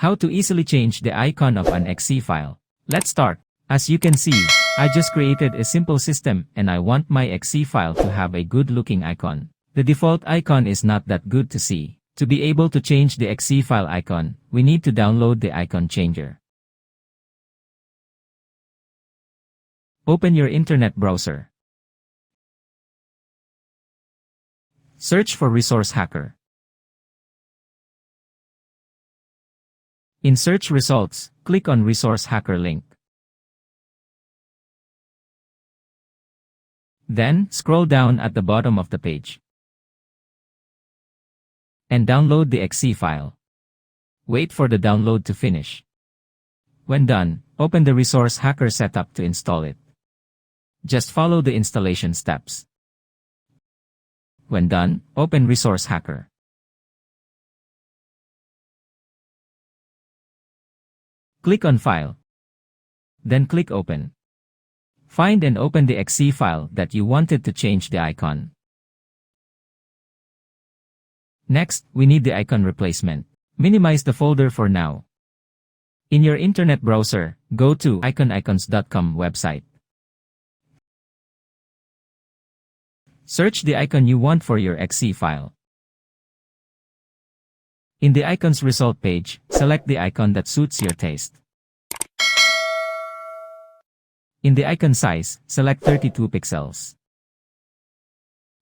How to easily change the icon of an EXE file. Let's start. As you can see, I just created a simple system and I want my EXE file to have a good looking icon. The default icon is not that good to see. To be able to change the EXE file icon, we need to download the icon changer. Open your internet browser. Search for Resource Hacker. In search results, click on Resource Hacker link. Then, scroll down at the bottom of the page and download the EXE file. Wait for the download to finish. When done, open the Resource Hacker setup to install it. Just follow the installation steps. When done, open Resource Hacker. Click on File. Then click Open. Find and open the EXE file that you wanted to change the icon. Next, we need the icon replacement. Minimize the folder for now. In your internet browser, go to iconicons.com website. Search the icon you want for your EXE file. In the icons result page, select the icon that suits your taste. In the icon size, select 32 pixels.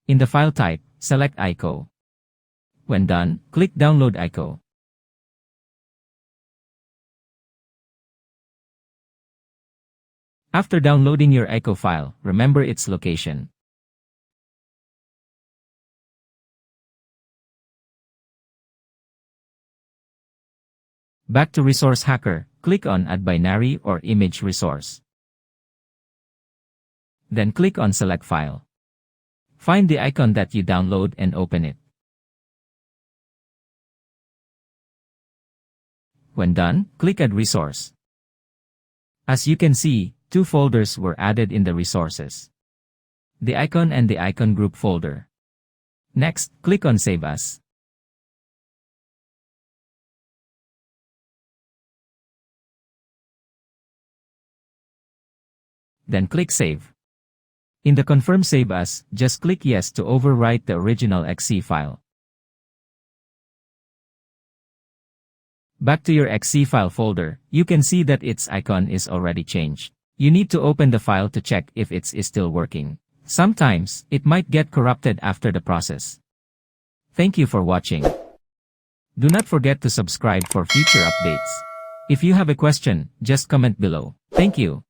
In the file type, select ICO. When done, click Download ICO. After downloading your ICO file, remember its location. Back to Resource Hacker, click on Add Binary or Image Resource. Then click on Select File. Find the icon that you download and open it. When done, click Add Resource. As you can see, two folders were added in the resources: the icon and the icon group folder. Next, click on Save As. Then click Save. In the Confirm Save As, just click Yes to overwrite the original EXE file. Back to your EXE file folder, you can see that its icon is already changed. You need to open the file to check if it is still working. Sometimes, it might get corrupted after the process. Thank you for watching. Do not forget to subscribe for future updates. If you have a question, just comment below. Thank you.